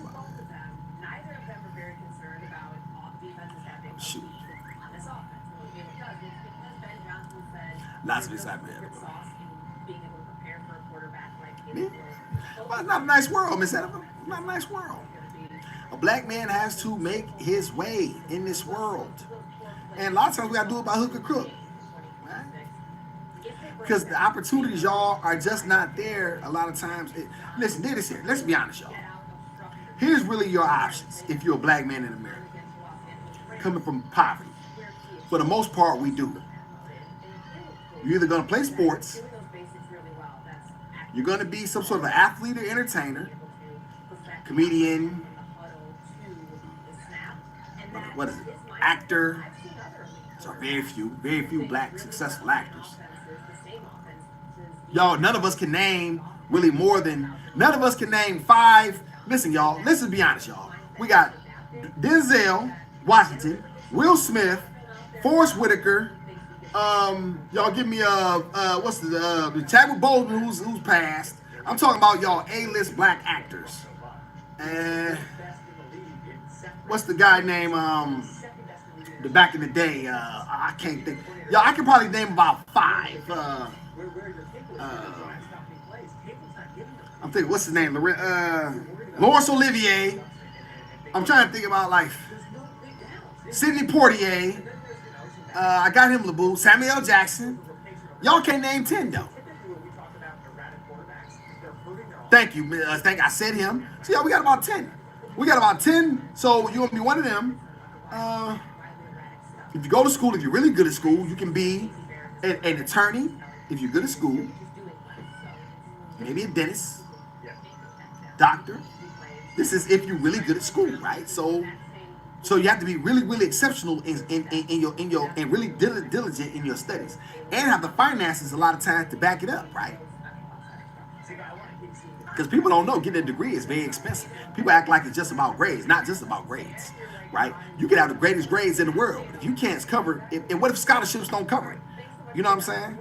Speaker 2: Shoot. Lots of excitement. Yeah. Well, it's not a nice world, Miss Edison. Not a nice world. A black man has to make his way in this world. And a lot of times we got to do it by hook or crook. Right? Because the opportunities, y'all, are just not there a lot of times. Listen, this here. Let's be honest, y'all. Here's really your options if you're a black man in America. Coming from poverty. For the most part, we do. You're either going to play sports, you're going to be some sort of an athlete or entertainer, comedian, what is it, actor. So very few black successful actors. Y'all, none of us can name really more than, none of us can name 5. Listen, y'all, let's be honest, y'all. We got Denzel Washington, Will Smith, Forrest Whitaker. Y'all give me what's the Chadwick Boseman who's passed. I'm talking about y'all A-list black actors. And what's the guy named the back in the day? I can't think. Y'all, I can probably name about 5. I'm thinking, what's his name? Laurence Olivier. I'm trying to think about like Sidney Poitier. I got him, LeBou. Samuel L. Jackson. Y'all can't name 10 though. Thank you. I said him. So y'all, we got about 10. We got about 10. So you want to be one of them. If you go to school, if you're really good at school, you can be an attorney. If you're good at school, maybe a dentist, doctor. This is if you're really good at school, right? So you have to be really exceptional in your and really diligent in your studies, and have the finances a lot of times to back it up, right? Because people don't know getting a degree is very expensive. People act like it's just about grades, not just about grades, right? You can have the greatest grades in the world, but if you can't cover it, and what if scholarships don't cover it? You know what I'm saying?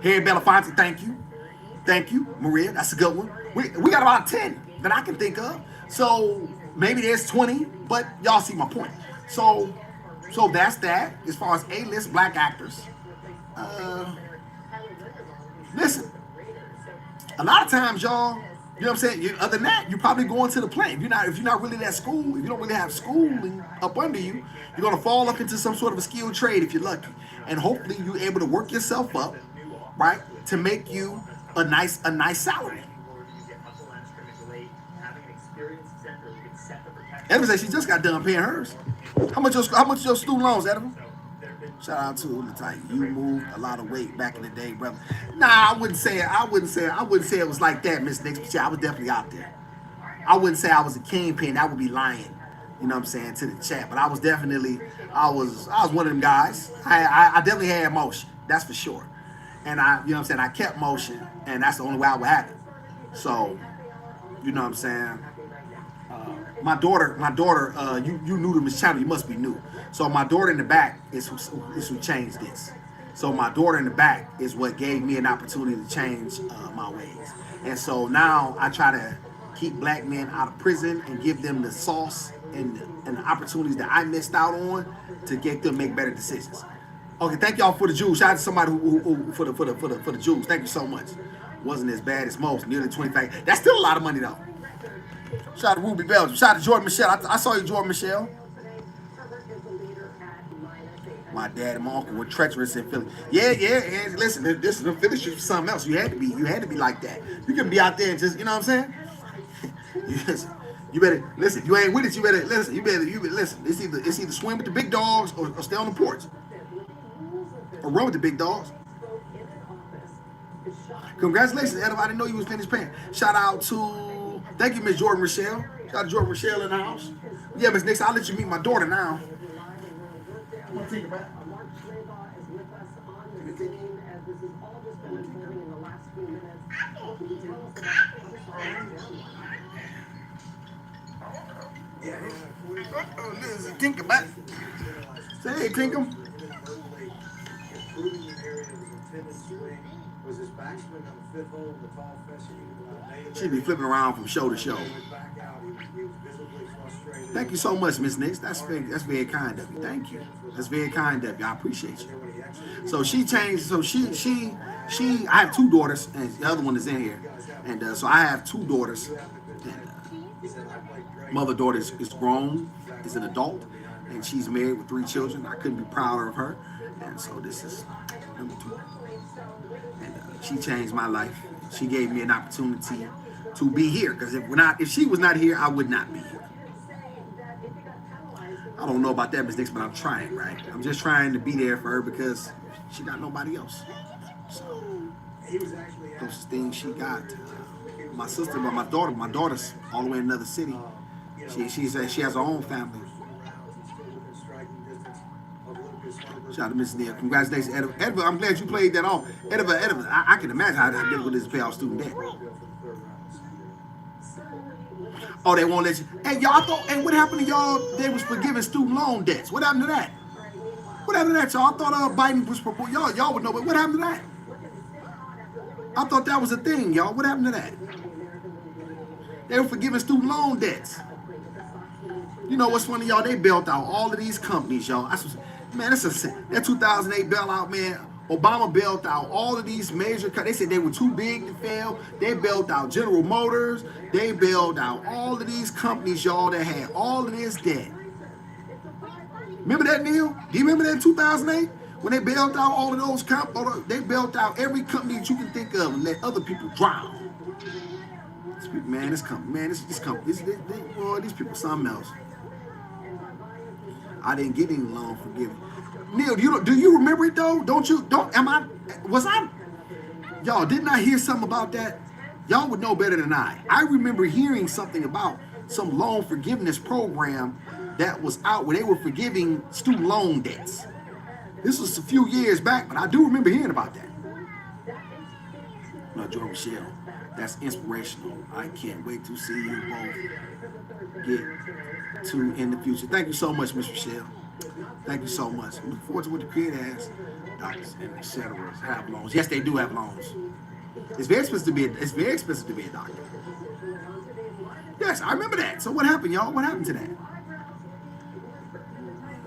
Speaker 2: Harry Belafonte, thank you, Maria. That's a good one. We got about 10 that I can think of. So maybe there's 20, but y'all see my point. So that's that as far as A-list black actors. Listen, a lot of times, y'all, you know what I'm saying? Other than that, you're probably going to the plane. If you're not really at school, if you don't really have schooling up under you, you're gonna fall up into some sort of a skilled trade if you're lucky, and hopefully you're able to work yourself up, right, to make you a nice salary. Evan said she just got done paying hers. How much your student loans, Evan? Shout out to like you moved a lot of weight back in the day, brother. Nah, I wouldn't say it was like that, Miss Nix. But yeah, I was definitely out there. I wouldn't say I was a kingpin. I would be lying, you know what I'm saying, to the chat. But I was one of them guys. I definitely had motion, that's for sure. And you know what I'm saying, I kept motion, and that's the only way I would have it. So, you know what I'm saying. My daughter, you new to this channel, you must be new. So my daughter in the back is who changed this. So my daughter in the back is what gave me an opportunity to change my ways. And so now I try to keep black men out of prison and give them the sauce and the opportunities that I missed out on to get them make better decisions. Okay, thank y'all for the jewels. Shout out to somebody who for the jewels. Thank you so much. Wasn't as bad as most. Nearly 25. That's still a lot of money though. Shout out to Ruby Belgium. Shout out to Jordan Michelle. I saw you, Jordan Michelle. My dad and my uncle were treacherous in Philly. Yeah. And listen, this is Philly shit for something else. You had to be like that. You can be out there and just, you know what I'm saying? You better listen. If you ain't with it, you better listen. You better listen. It's either swim with the big dogs or stay on the porch. Or run with the big dogs. Congratulations, Ed. I didn't know you was finished paying. Shout out to, thank you, Miss Jordan Rochelle. Shout out to Jordan Rochelle in the house. Yeah, Miss Nix, I'll let you meet my daughter now. Tinker back. Say hey, Tinker. She be flipping around from show to show. Thank you so much, Miss Nix. That's very kind of you. Thank you. That's very kind of you. I appreciate you. So she changed. So she. I have 2 daughters, and the other one is in here. And so I have 2 daughters. And mother daughter is grown, is an adult, and she's married with 3 children. I couldn't be prouder of her. And so this is number 2. And she changed my life. She gave me an opportunity to be here. Because if she was not here, I would not be here. I don't know about that, Ms. Nix, but I'm trying, right? I'm just trying to be there for her because she got nobody else. So, those things she got. My sister, but my daughter's all the way in another city. She has her own family. Shout out to Miss Neal. Congratulations, Edward. I'm glad you played that off. Edward, I can imagine how difficult it is to pay off student debt. Oh, they won't let you. Hey, y'all thought, hey, what happened to y'all? They was forgiving student loan debts. What happened to that? What happened to that, y'all? I thought Biden was proposing. Y'all would know, but what happened to that? I thought that was a thing, y'all. What happened to that? They were forgiving student loan debts. You know what's funny, y'all? They bailed out all of these companies, y'all. Man, that 2008 bailout, man. Obama bailed out all of these major companies. They said they were too big to fail. They bailed out General Motors. They bailed out all of these companies, y'all, that had all of this debt. Remember that, Neil? Do you remember that in 2008? When they bailed out all of those companies, they bailed out every company that you can think of and let other people drown. These people something else. I didn't get any loan forgiven. Neil, do you remember it though? Y'all, didn't I hear something about that? Y'all would know better than I. I remember hearing something about some loan forgiveness program that was out where they were forgiving student loan debts. This was a few years back, but I do remember hearing about that. No, Joe Michelle, that's inspirational. I can't wait to see you both get to in the future. Thank you so much, Miss Michelle. Thank you so much. I look forward to what the Creator has. Doctors and etc. have loans. Yes, they do have loans. It's very expensive to be a doctor. Yes, I remember that. So what happened, y'all? What happened to that?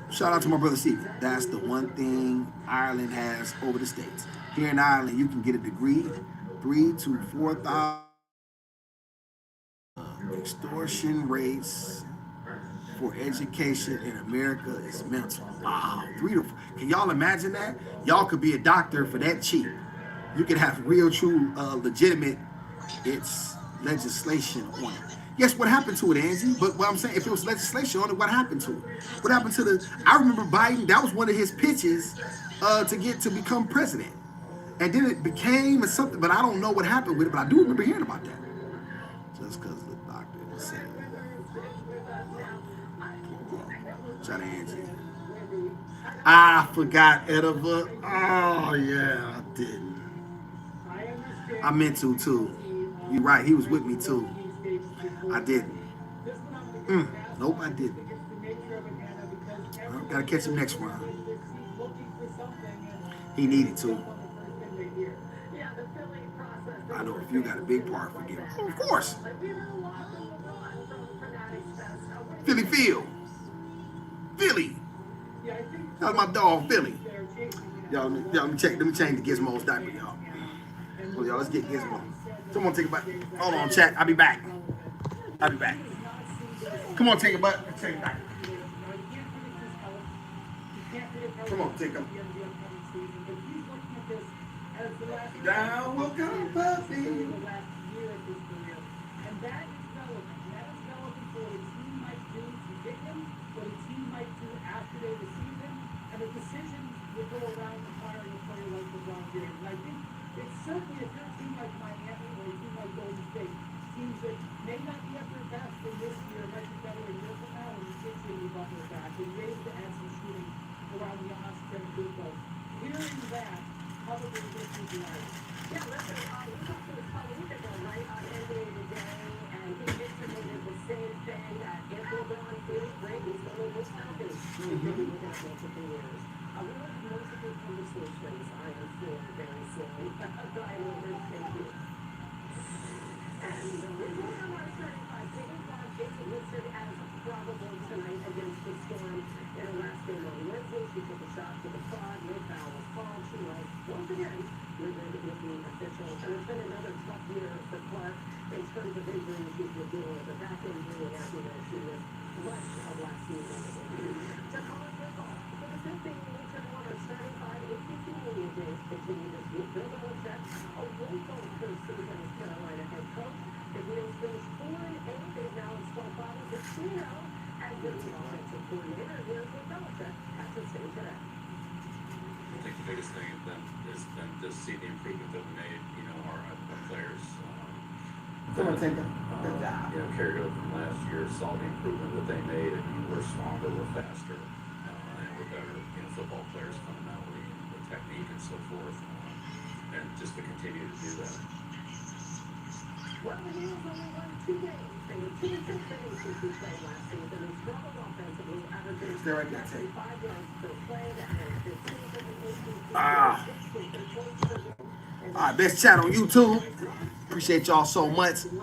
Speaker 2: Shout out to my brother Stephen. That's the one thing Ireland has over the States. Here in Ireland, you can get a degree, 3,000 to 4,000. Extortion rates for education in America is mental. Wow, 3 to 4. Can y'all imagine that? Y'all could be a doctor for that cheap. You could have real, true, legitimate. It's legislation on it. Yes, what happened to it, Angie? But what I'm saying, if it was legislation on it, what happened to it? What happened to I remember Biden, that was one of his pitches to become president. And then it became something, but I don't know what happened with it, but I do remember hearing about that. Just because the doctor said it. Shout out to Angie. I forgot Ediva. Oh, yeah, I didn't. I meant to, too. You're right, he was with me, too. I didn't. Nope, I didn't. Well, gotta catch him next round. He needed to. I know if you got a big part for him. Oh, of course. Philly Field. Philly. That's my dog, Philly. Y'all, let me change the Gizmo's diaper, y'all. Well, y'all, let's get Gizmo. Someone take a bite. Hold on, chat. I'll be back. Come on, take a bite. Take a bite. Come on, take a. Down will come puppy. And that is relevant. That is relevant for what a team might do to get him, what a team might do after they receive him, and the decisions will go around acquiring a player like LeBron James. And I think it's certainly if you're a team like Miami or a team like Golden State, teams that may not be at their best in this year, might be better a year from now when you get Jimmy Butler back and you're able to add some shooting around the Oscar and Lupo. Hearing that probably gets you tonight. Yeah, listen, we talked to this call a week ago, right, on NBA Today, and he intimated the same thing that if LeBron feels great, he's going to Falcons. He's going to be looking at multiple years. We have multiple conversations, I am sure,
Speaker 3: I think the biggest thing has been to see the improvement that we made, our players. Carried over from last year, saw the improvement that they made, and we're stronger, we're faster, and we're better, football players fundamentally, with technique and so forth, and just to continue to do that.
Speaker 4: Well, the Eagles only won 2 games. They were 2 and 6 since we played last season. They struggled offensively, averaging
Speaker 2: Stay right there, Tate.
Speaker 4: 5 yards per play. That meant 15 and 18.
Speaker 2: Ah. All right, best chat on YouTube. Appreciate y'all so much.
Speaker 4: Tim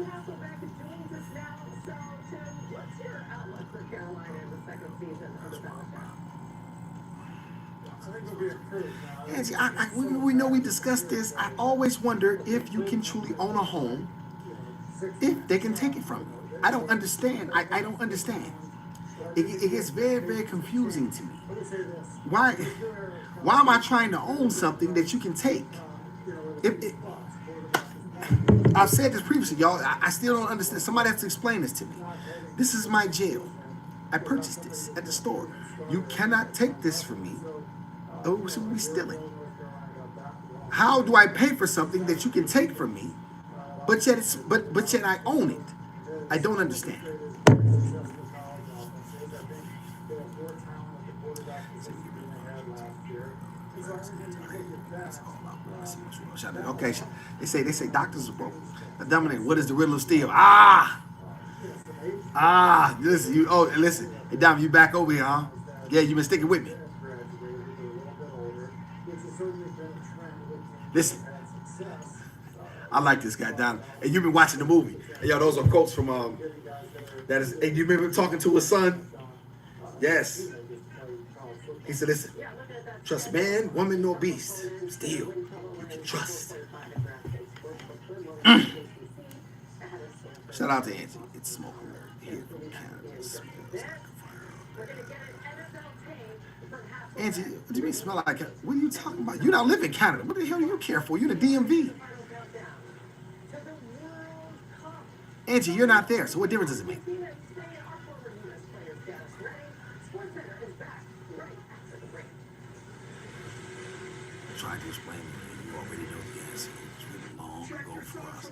Speaker 4: Hasselbeck joins us now. So, Tim, what's your outlook for Carolina in the second season under Belichick?
Speaker 2: Angie, we know we discussed this. I always wonder if you can truly own a home, if they can take it from you. I don't understand. I don't understand. It gets very, very confusing to me. Why am I trying to own something that you can take? I've said this previously, y'all. I still don't understand. Somebody has to explain this to me. This is my jail. I purchased this at the store. You cannot take this from me. Oh, so we stealing. How do I pay for something that you can take from me, but yet I own it? I don't understand. Okay, they say doctors are broke. Dominic, what is the riddle of steel? Listen, listen. Hey, Dom, you back over here, huh? Yeah, you been sticking with me. Listen, I like this guy, Don. And you've been watching the movie. And yo, those are quotes from that is. And you remember talking to his son? Yes. He said, "Listen, trust man, woman, nor beast. Still, you can trust." Shout out to Angie. It's smoke alert here from Canada. It smells like a fire. Angie, what do you mean smell like? What are you talking about? You don't live in Canada. What the hell do you care for? You're in the DMV. Angie, you're not there. So what difference does it make? Try to explain it. You already know the answer. It's really long ago for us.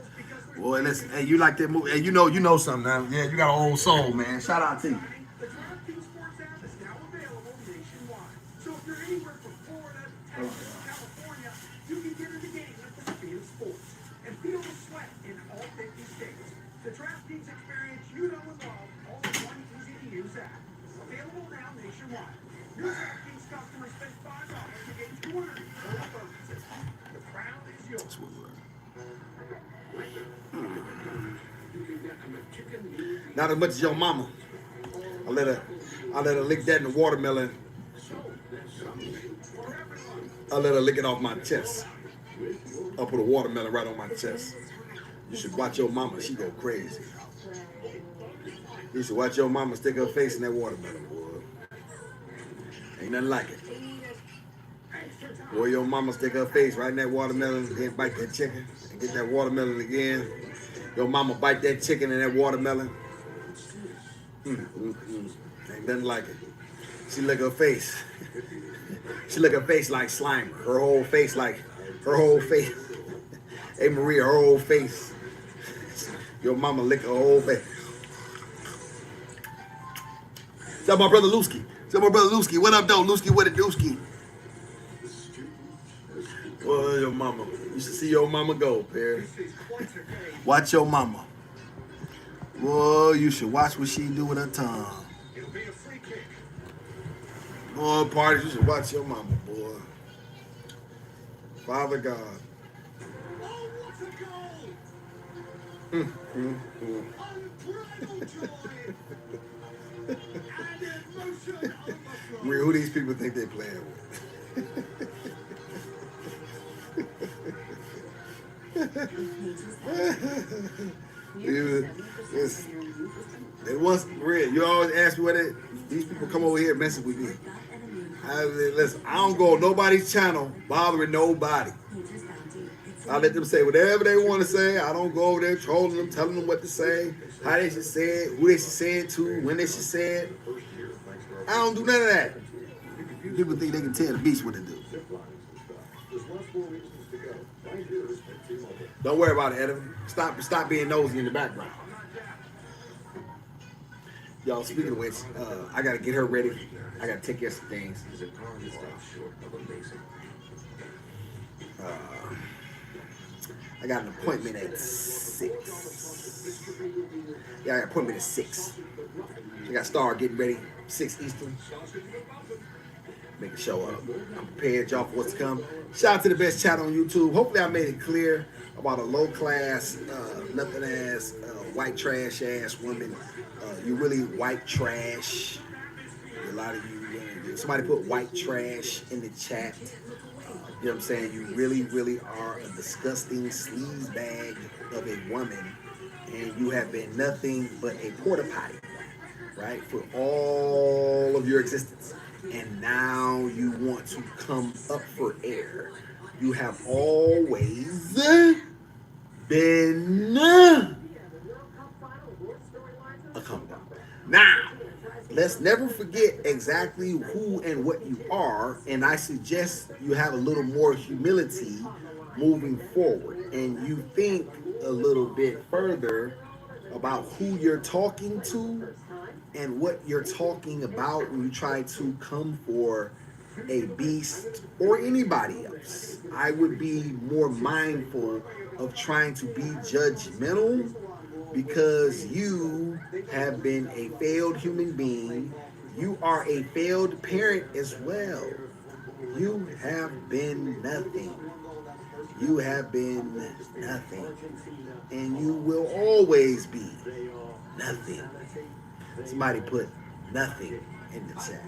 Speaker 2: Boy, listen. Hey, you like that movie? Hey, you know something now. Yeah, you got an old soul, man. Shout out to you. Not as much as your mama. I let her lick that in the watermelon. I let her lick it off my chest. I'll put a watermelon right on my chest. You should watch your mama. She go crazy. You should watch your mama stick her face in that watermelon, boy. Ain't nothing like it. Boy, your mama stick her face right in that watermelon, then bite that chicken, and get that watermelon again. Your mama bite that chicken in that watermelon. Ain't nothing like it. She lick her face. She lick her face like Slimer. Her whole face. Hey, Maria, her whole face. Your mama lick her whole face. Tell my brother Lusky. What up, though? Lusky, what it dooski? Well, your mama. You should see your mama go, Perry. Watch your mama. Whoa, you should watch what she do with her tongue. Oh, parties, you should watch your mama, boy. Father God. Real, who these people think they playing with? It was real. You always ask me what it. These people come over here messing with me. Listen, I don't go on nobody's channel bothering nobody. I let them say whatever they want to say. I don't go over there trolling them, telling them what to say, how they should say it, who they should say it to, when they should say it. I don't do none of that. People think they can tell the beast what to do. Don't worry about it, Adam. Stop being nosy in the background. Y'all, speaking of which, I gotta get her ready. I gotta take care of some things. I got an appointment at 6. Yeah, I got an appointment at 6. I got to start getting ready. 6 Eastern. Make it show up. I'm prepared, y'all, for what's to come. Shout out to the best chat on YouTube. Hopefully I made it clear about a low-class, nothing-ass, white trash-ass woman. You really white trash. A lot of you, somebody put white trash in the chat. You know what I'm saying? You really, really are a disgusting sleaze bag of a woman, and you have been nothing but a porta potty, right, for all of your existence. And now you want to come up for air. You have always been a come down. Now, let's never forget exactly who and what you are, and I suggest you have a little more humility moving forward, and you think a little bit further about who you're talking to and what you're talking about when you try to come for a beast or anybody else. I would be more mindful of trying to be judgmental, because you have been a failed human being. You are a failed parent as well. You have been nothing. You have been nothing. And you will always be nothing. Somebody put nothing in the chat.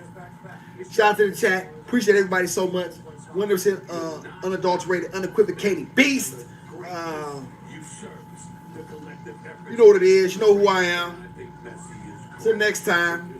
Speaker 2: Shout out to the chat. Appreciate everybody so much. 100% unadulterated, unequivocated beast. You know what it is. You know who I am. Till next time.